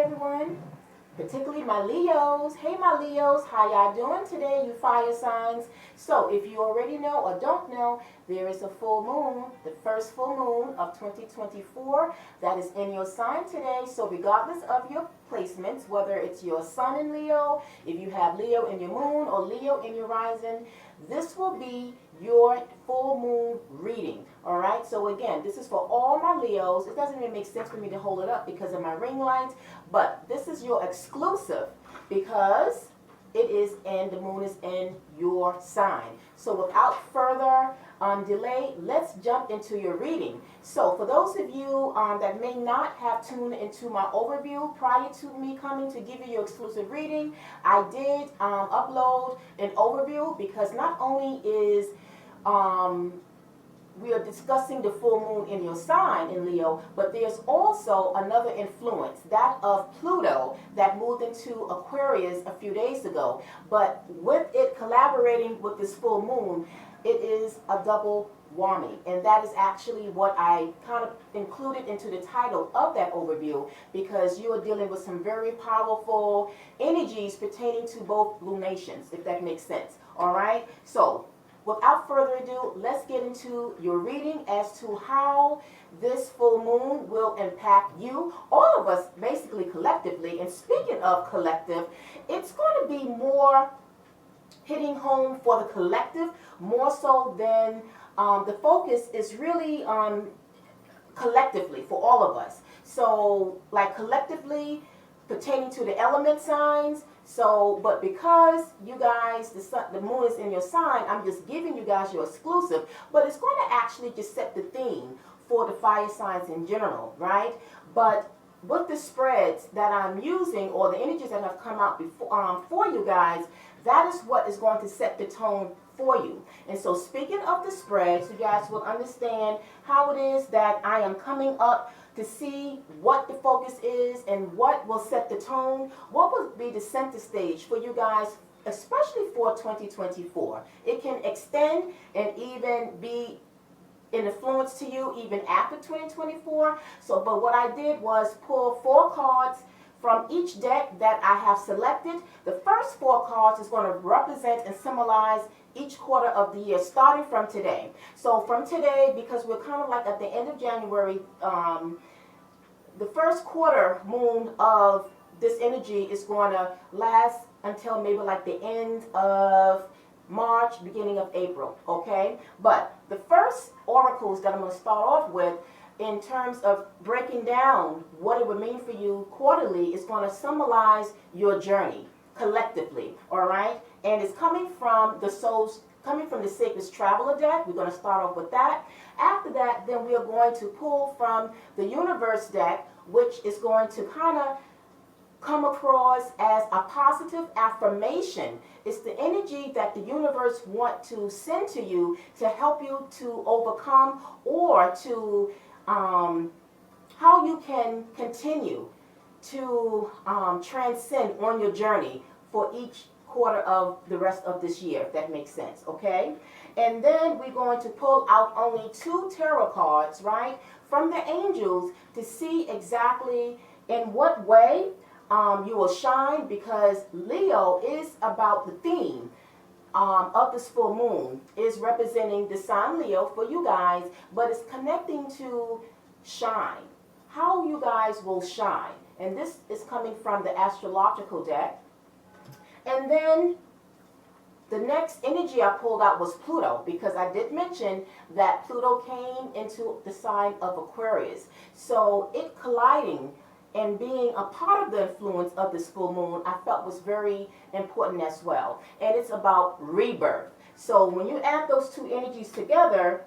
everyone, particularly my Leos. Hey my Leos, how y'all doing today, you fire signs? So if you already know or don't know, there is a full moon, the first full moon of 2024 that is in your sign today. So regardless of your placements, whether it's your sun in Leo, if you have Leo in your moon or Leo in your rising, this will be your full moon reading. All right, so again, this is for all my Leos. It doesn't even make sense for me to hold it up because of my ring lights, but this is your exclusive because it is and the moon is in your sign. So without further delay, let's jump into your reading. So for those of you that may not have tuned into my overview prior to me coming to give you your exclusive reading, I did upload an overview because not only is we are discussing the full moon in your sign in Leo, but there's also another influence, that of Pluto, that moved into Aquarius a few days ago. But with it collaborating with this full moon, it is a double whammy, and that is actually what I kind of included into the title of that overview, because you are dealing with some very powerful energies pertaining to both lunations, if that makes sense. All right, so without further ado, let's get into your reading as to how this full moon will impact you, all of us basically collectively. And speaking of collective, it's going to be more hitting home for the collective, more so than the focus is really collectively for all of us. So like collectively pertaining to the element signs. So, but because you guys, the moon is in your sign, I'm just giving you guys your exclusive, but it's going to actually just set the theme for the fire signs in general, right? But with the spreads that I'm using, or the energies that have come out before for you guys, that is what is going to set the tone for you. And so speaking of the spreads, you guys will understand how it is that I am coming up to see what the focus is and what will set the tone, what will be the center stage for you guys, especially for 2024. It can extend and even be an influence to you even after 2024. So, but what I did was pull 4 cards from each deck that I have selected. The first 4 cards is going to represent and symbolize each quarter of the year, starting from today. So from today, because we're kind of like at the end of January, the first quarter moon of this energy is going to last until maybe like the end of March, beginning of April, okay? But the first oracles that I'm going to start off with, in terms of breaking down what it would mean for you quarterly, is going to symbolize your journey collectively, all right? And it's coming from the Sacred Traveler deck. We're going to start off with that. After that, then we are going to pull from the Universe deck, which is going to kind of come across as a positive affirmation. It's the energy that the universe want to send to you to help you to overcome, or to how you can continue to transcend on your journey for each quarter of the rest of this year, if that makes sense, okay? And then we're going to pull out only 2 tarot cards, right, from the angels to see exactly in what way you will shine, because Leo is about the theme of this full moon, is representing the sign Leo for you guys, but it's connecting to shine, how you guys will shine. And this is coming from the astrological deck. And then the next energy I pulled out was Pluto, because I did mention that Pluto came into the sign of Aquarius. So it colliding and being a part of the influence of this full moon, I felt was very important as well. And it's about rebirth. So when you add those 2 energies together,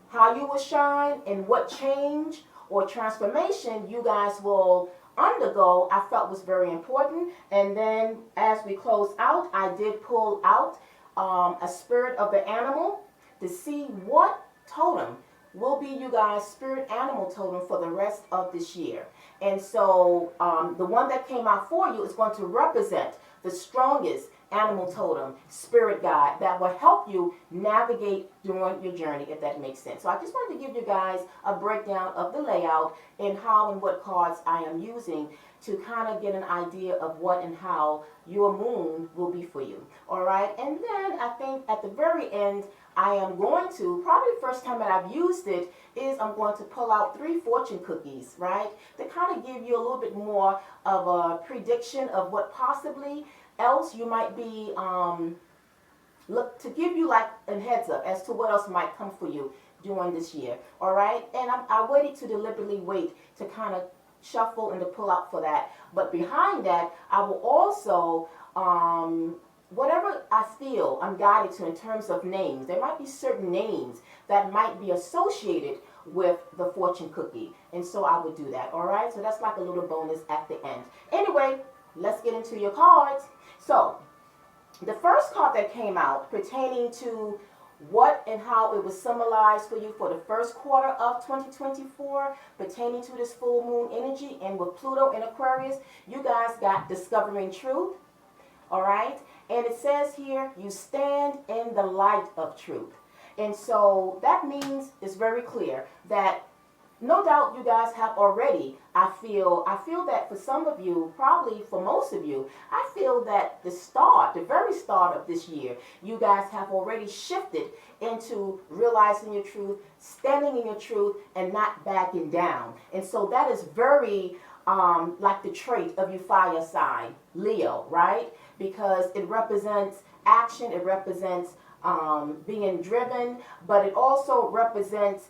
how you will shine and what change or transformation you guys will undergo, I felt was very important. And then as we close out, I did pull out a spirit of the animal to see what totem will be you guys' spirit animal totem for the rest of this year. And so the one that came out for you is going to represent the strongest animal totem, spirit guide that will help you navigate during your journey, if that makes sense. So I just wanted to give you guys a breakdown of the layout and how and what cards I am using to kind of get an idea of what and how your moon will be for you. All right, and then I think at the very end, I am going to, probably the first time that I've used it, is I'm going to pull out 3 fortune cookies, right? To kind of give you a little bit more of a prediction of what possibly else you might be, look, to give you like a heads up as to what else might come for you during this year, all right? And I waited to deliberately wait to kind of shuffle and to pull out for that. But behind that, I will also, whatever I feel I'm guided to in terms of names, there might be certain names that might be associated with the fortune cookie. And so I would do that, all right? So that's like a little bonus at the end. Anyway, let's get into your cards. So the first card that came out pertaining to what and how it was symbolized for you for the first quarter of 2024 pertaining to this full moon energy, and with Pluto in Aquarius, you guys got discovering truth, all right? And it says here, you stand in the light of truth. And so that means it's very clear that no doubt you guys have already, I feel that for some of you, probably for most of you, I feel that the very start of this year, you guys have already shifted into realizing your truth, standing in your truth, and not backing down. And so that is very like the trait of your fire sign, Leo, right? Because it represents action, it represents being driven, but it also represents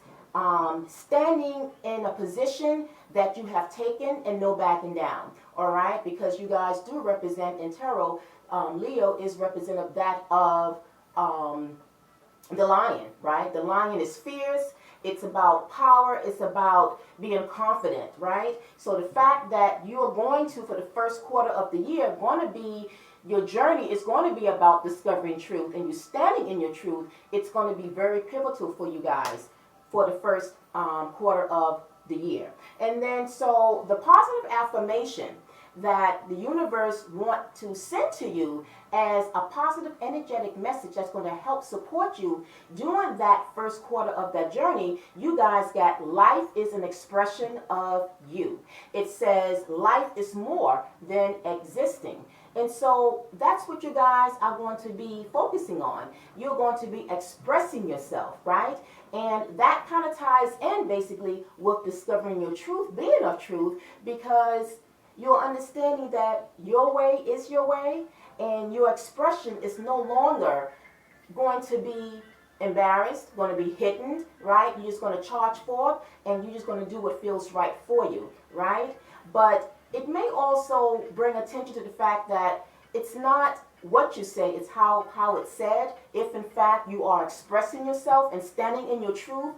standing in a position that you have taken and no backing down, all right? Because you guys do represent in tarot, Leo is representative that of the lion, right? The lion is fierce. It's about power. It's about being confident, right? So the fact that you are going to, for the first quarter of the year, going to be, your journey is going to be about discovering truth, and you standing in your truth, it's going to be very pivotal for you guys for the first quarter of the year. And then so the positive affirmation that the universe want to send to you as a positive energetic message that's going to help support you during that first quarter of that journey, you guys got life is an expression of you. It says life is more than existing. And so that's what you guys are going to be focusing on. You're going to be expressing yourself, right? And that kind of ties in basically with discovering your truth, being of truth, because you're understanding that your way is your way, and your expression is no longer going to be embarrassed, going to be hidden, right? You're just going to charge forth, and you're just going to do what feels right for you, right? But it may also bring attention to the fact that it's not what you say, it's how it's said. If in fact you are expressing yourself and standing in your truth,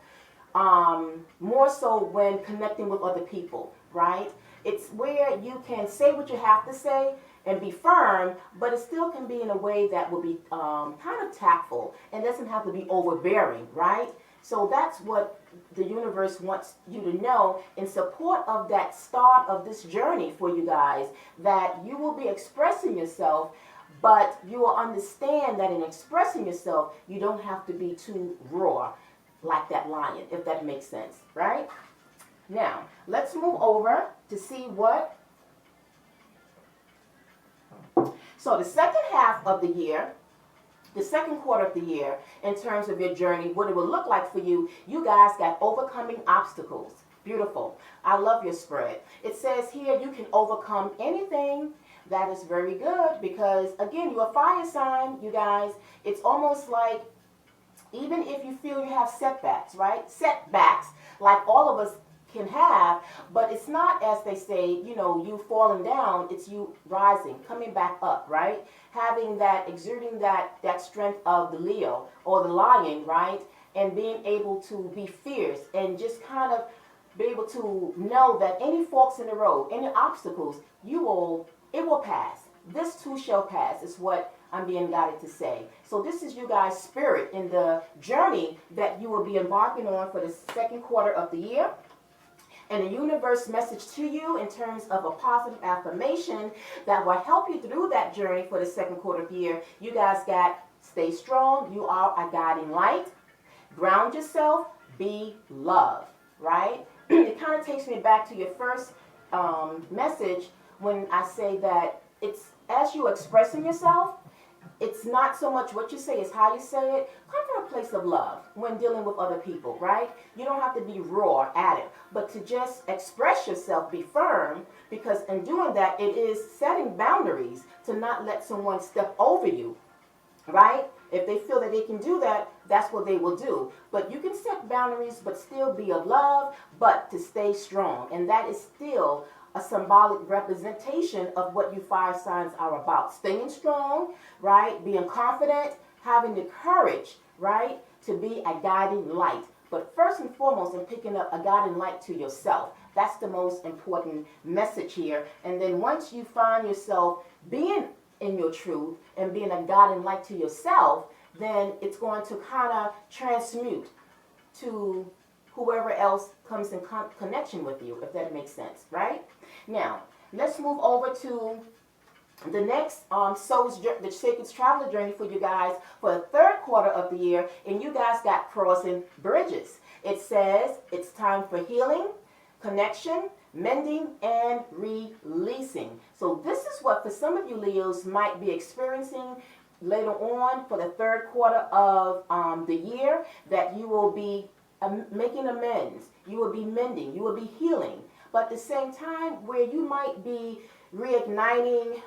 more so when connecting with other people, right? It's where you can say what you have to say and be firm, but it still can be in a way that will be kind of tactful and doesn't have to be overbearing, right? So that's what the universe wants you to know in support of that start of this journey for you guys, that you will be expressing yourself, but you will understand that in expressing yourself, you don't have to be too raw like that lion, if that makes sense, right? Now, let's move over to see what. So the second half of the year, the second quarter of the year, in terms of your journey, what it will look like for you, you guys got overcoming obstacles. Beautiful. I love your spread. It says here you can overcome anything. That is very good because, again, you're a fire sign, you guys. It's almost like even if you feel you have setbacks, right? Setbacks, like all of us can have, but it's not, as they say, you know, you falling down, it's you rising, coming back up, right? Having that, exerting that strength of the Leo or the lion, right? And being able to be fierce and just kind of be able to know that any forks in the road, any obstacles, it will pass. This too shall pass is what I'm being guided to say. So this is you guys' spirit in the journey that you will be embarking on for the second quarter of the year. And the universe message to you in terms of a positive affirmation that will help you through that journey for the second quarter of the year. You guys got stay strong. You are a guiding light. Ground yourself. Be love, right? It kind of takes me back to your first message when I say that it's as you expressing yourself, it's not so much what you say, it's how you say it. Come from a place of love when dealing with other people, right? You don't have to be raw at it, but to just express yourself, be firm, because in doing that, it is setting boundaries to not let someone step over you, right? If they feel that they can do that, that's what they will do. But you can set boundaries, but still be of love, but to stay strong. And that is still a symbolic representation of what you fire signs are about. Staying strong, right? Being confident, having the courage, right? To be a guiding light. But first and foremost, in picking up a guiding light to yourself. That's the most important message here. And then once you find yourself being in your truth and being a guiding light to yourself, then it's going to kind of transmute to whoever else comes in connection with you, if that makes sense, right? Now, let's move over to the next the Sacred Traveler journey for you guys for the third quarter of the year, and you guys got crossing bridges. It says it's time for healing, connection, mending, and releasing. So this is what for some of you Leos might be experiencing later on for the third quarter of the year, that you will be making amends, you will be mending, you will be healing. But at the same time, where you might be reigniting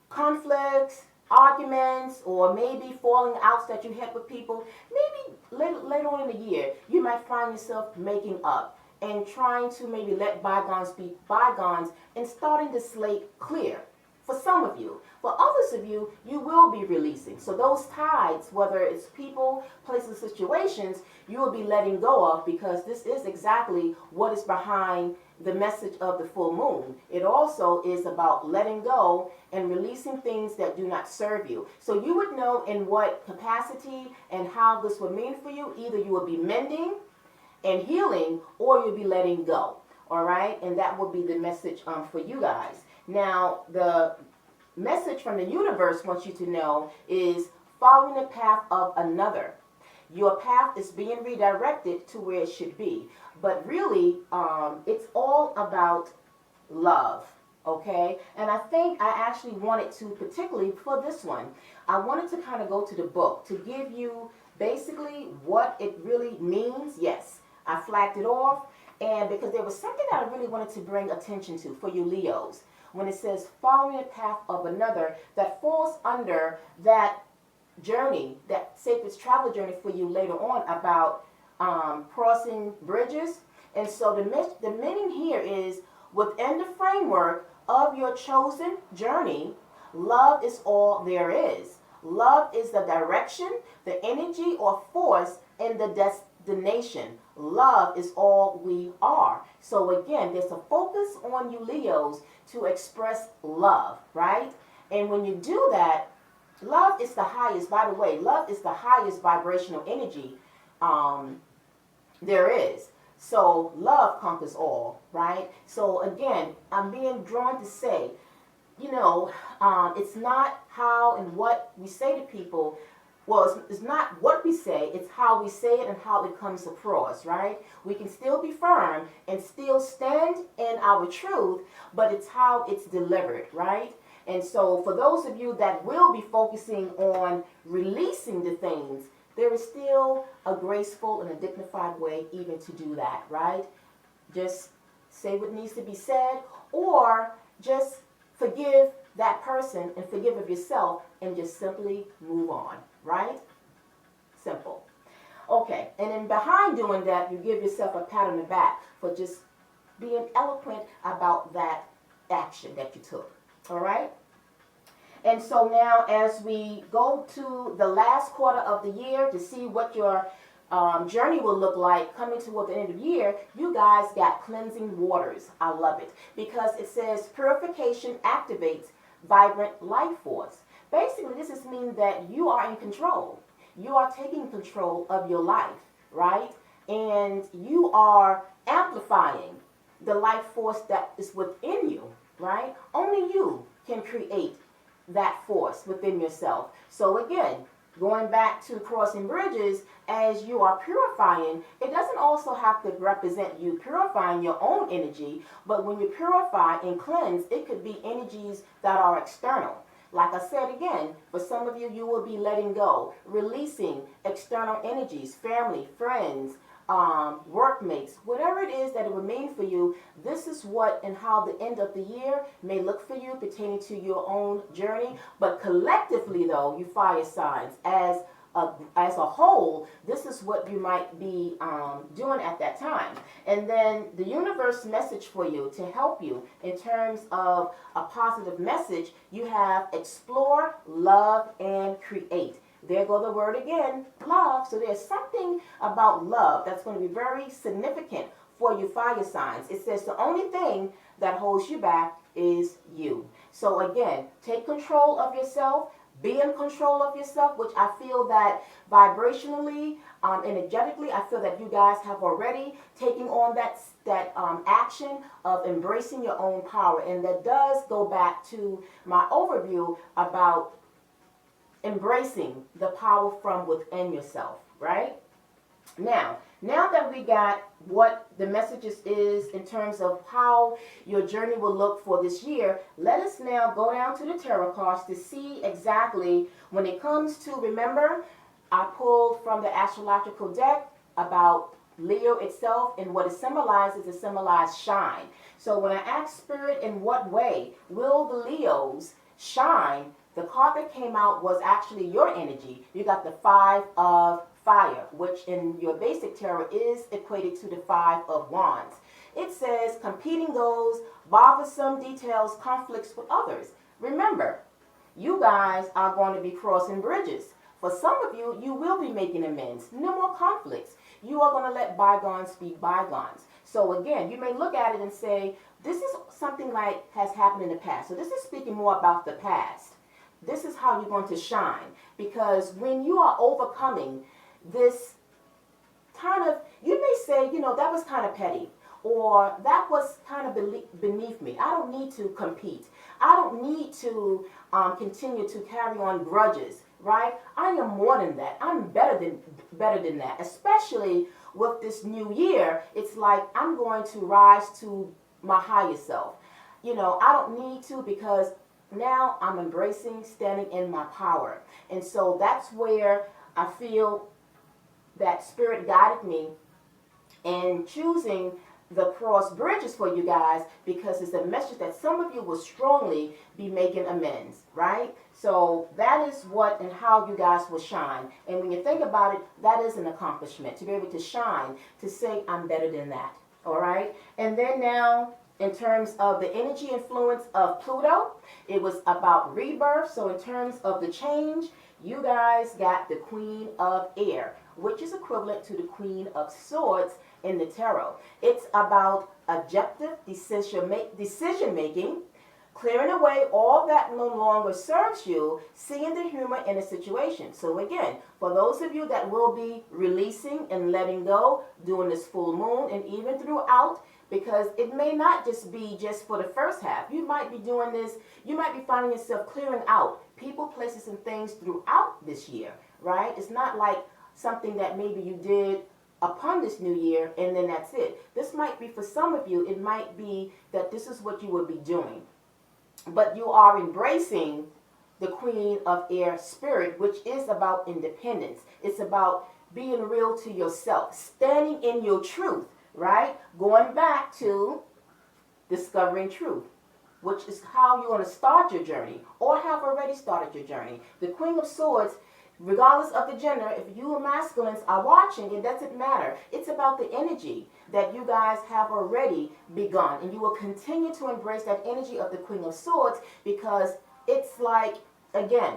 conflicts, arguments, or maybe falling outs that you had with people, maybe later on in the year, you might find yourself making up and trying to maybe let bygones be bygones and starting the slate clear. For some of you. For others of you, you will be releasing. So those tides, whether it's people, places, situations, you will be letting go of, because this is exactly what is behind the message of the full moon. It also is about letting go and releasing things that do not serve you. So you would know in what capacity and how this would mean for you. Either you will be mending and healing, or you'll be letting go. All right? And that will be the message for you guys. Now, the message from the universe wants you to know is following the path of another. Your path is being redirected to where it should be. But really, it's all about love, okay? And I think I actually wanted to, particularly for this one, I wanted to kind of go to the book to give you basically what it really means. Yes, I flagged it off, and because there was something that I really wanted to bring attention to for you Leos. When it says following the path of another, that falls under that journey, that sacred travel journey for you later on about crossing bridges. And so the meaning here is within the framework of your chosen journey, love is all there is. Love is the direction, the energy or force in the destination. Love is all we are. So again, there's a focus on you Leos to express love, right? And when you do that, love is the highest, by the way, love is the highest vibrational energy there is. So love conquers all, right? So again, I'm being drawn to say, you know, it's not how and what we say to people. Well, it's not what we say, it's how we say it and how it comes across, right? We can still be firm and still stand in our truth, but it's how it's delivered, right? And so for those of you that will be focusing on releasing the things, there is still a graceful and a dignified way even to do that, right? Just say what needs to be said, or just forgive that person and forgive of yourself and just simply move on, right? Simple. Okay, and then behind doing that, you give yourself a pat on the back for just being eloquent about that action that you took, all right? And so now as we go to the last quarter of the year to see what your journey will look like coming toward the end of the year, you guys got cleansing waters. I love it because it says purification activates vibrant life force. Basically, this is meaning that you are in control. You are taking control of your life, right? and you are amplifying the life force that is within you, right? Only you can create that force within yourself. So again, going back to crossing bridges, as you are purifying, it doesn't also have to represent you purifying your own energy, but when you purify and cleanse, it could be energies that are external. Like I said again, for some of you, you will be letting go, releasing external energies, family, friends, workmates, whatever it is that it will mean for you. This is what and how the end of the year may look for you pertaining to your own journey. But collectively, though, you fire signs as a whole, this is what you might be doing at that time. And then the universe message for you to help you in terms of a positive message, you have explore, love, and create. There go the word again, love. So there's something about love that's going to be very significant for you fire signs. It says the only thing that holds you back is you. So again, take control of yourself. Be in control of yourself, which I feel that vibrationally, energetically, I feel that you guys have already taken on that action of embracing your own power. And that does go back to my overview about embracing the power from within yourself, right? Now that we got what the messages is in terms of how your journey will look for this year, let us now go down to the tarot cards to see exactly when it comes to, remember, I pulled from the astrological deck about Leo itself, and what it symbolizes shine. So when I ask Spirit, in what way will the Leos shine, the card that came out was actually your energy. You got the 5 of fire, which in your basic tarot is equated to the 5 of wands. It says competing goals, bothersome details, conflicts with others. Remember, you guys are going to be crossing bridges. For some of you, you will be making amends. No more conflicts. You are going to let bygones be bygones. So again, you may look at it and say, this is something like has happened in the past. So this is speaking more about the past. This is how you're going to shine. Because when you are overcoming this kind of, you may say, that was kind of petty, or that was kind of beneath me. I don't need to compete. I don't need to continue to carry on grudges, right? I am more than that. I'm better than that. Especially with this new year, it's like I'm going to rise to my higher self. I don't need to, because now I'm embracing standing in my power. And so that's where I feel that Spirit guided me in choosing the cross bridges for you guys, because it's a message that some of you will strongly be making amends, right? So that is what and how you guys will shine. And when you think about it, that is an accomplishment, to be able to shine, to say I'm better than that, all right? And then now, in terms of the energy influence of Pluto, it was about rebirth. So in terms of the change, you guys got the Queen of Air, which is equivalent to the Queen of Swords in the tarot. It's about objective decision making, clearing away all that no longer serves you, seeing the humor in a situation. So again, for those of you that will be releasing and letting go during this full moon, and even throughout, because it may not just be just for the first half. You might be doing this, you might be finding yourself clearing out people, places, and things throughout this year, right? It's not like something that maybe you did upon this new year and then that's it. This might be, for some of you, it might be that this is what you would be doing. But you are embracing the Queen of Air spirit, which is about independence. It's about being real to yourself, standing in your truth, right? Going back to discovering truth, which is how you want to start your journey or have already started your journey. The Queen of Swords, regardless of the gender, if you masculines are watching, it doesn't matter. It's about the energy that you guys have already begun. And you will continue to embrace that energy of the Queen of Swords, because it's like, again,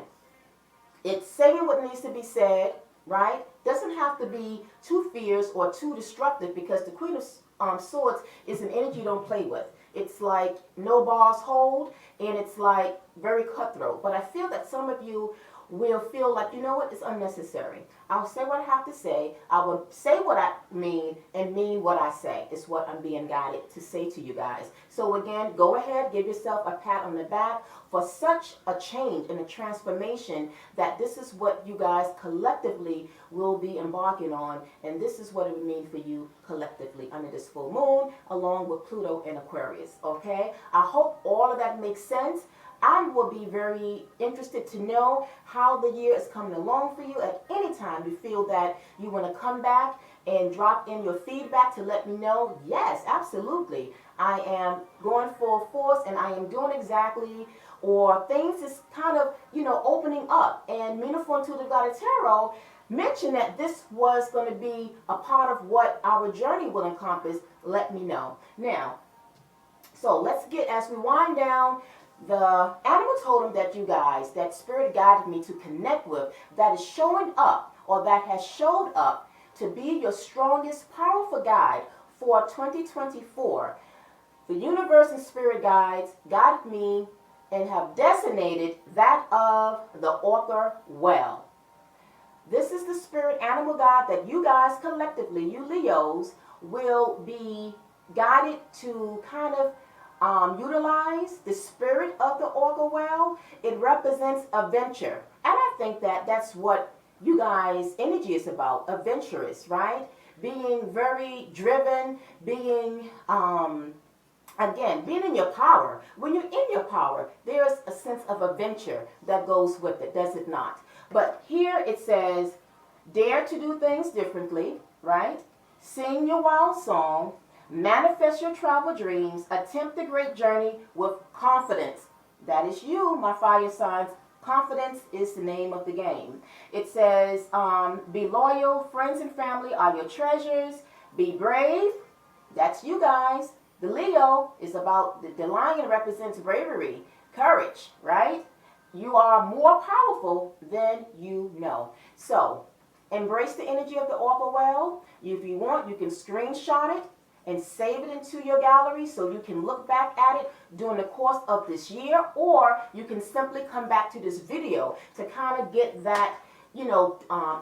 it's saying what needs to be said, right? Doesn't have to be too fierce or too destructive, because the Queen of Swords is an energy you don't play with. It's like no bars hold, and it's like very cutthroat. But I feel that some of you will feel like, you know what, it's unnecessary. I'll say what I have to say. I will say what I mean and mean what I say. Is what I'm being guided to say to you guys. So again, go ahead, give yourself a pat on the back for such a change and a transformation, that this is what you guys collectively will be embarking on, and this is what it would mean for you collectively under this full moon, along with Pluto and Aquarius. Okay? I hope all of that makes sense. I will be very interested to know how the year is coming along for you. At any time you feel that you want to come back and drop in your feedback to let me know, yes, absolutely. I am going full force and I am doing exactly, or things is kind of, opening up. And Meaningful Intuitive Guided Tarot mentioned that this was going to be a part of what our journey will encompass. Let me know. Now, so let's get, as we wind down, the animal totem that you guys, that Spirit guided me to connect with, that is showing up, or that has showed up to be your strongest, powerful guide for 2024. The universe and Spirit guides guided me and have designated that of the Orca whale. This is the spirit animal guide that you guys collectively, you Leos, will be guided to kind of utilize the spirit of the orca whale. It represents adventure. And I think that that's what you guys' energy is about, adventurous, right? Being very driven, being, again, being in your power. When you're in your power, there's a sense of adventure that goes with it, does it not? But here it says, dare to do things differently, right? Sing your wild song, manifest your travel dreams, attempt the great journey with confidence. That is you, my fire signs. Confidence is the name of the game. It says, be loyal, friends and family are your treasures. Be brave. That's you guys. The Leo is about, the lion represents bravery, courage, right? You are more powerful than you know. So, embrace the energy of the orca whale. If you want, you can screenshot it and save it into your gallery so you can look back at it during the course of this year, or you can simply come back to this video to kind of get that,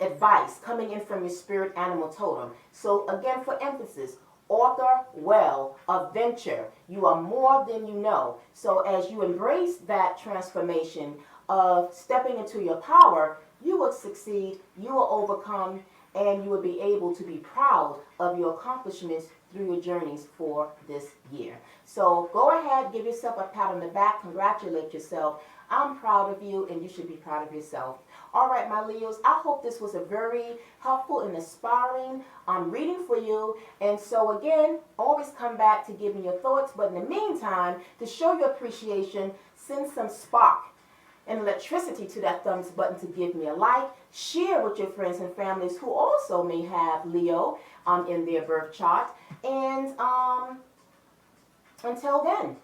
advice coming in from your spirit animal totem. So again, for emphasis, orca whale, adventure. You are more than you know. So as you embrace that transformation of stepping into your power, you will succeed, you will overcome, and you will be able to be proud of your accomplishments through your journeys for this year. So go ahead, give yourself a pat on the back, congratulate yourself. I'm proud of you, and you should be proud of yourself. All right, my Leos, I hope this was a very helpful and inspiring reading for you. And so again, always come back to give me your thoughts. But in the meantime, to show your appreciation, send some spark and electricity to that thumbs button to give me a like. Share with your friends and families who also may have Leo in their birth chart. And until then,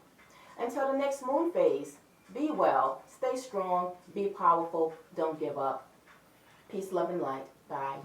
until the next moon phase, be well, stay strong, be powerful, don't give up. Peace, love, and light. Bye.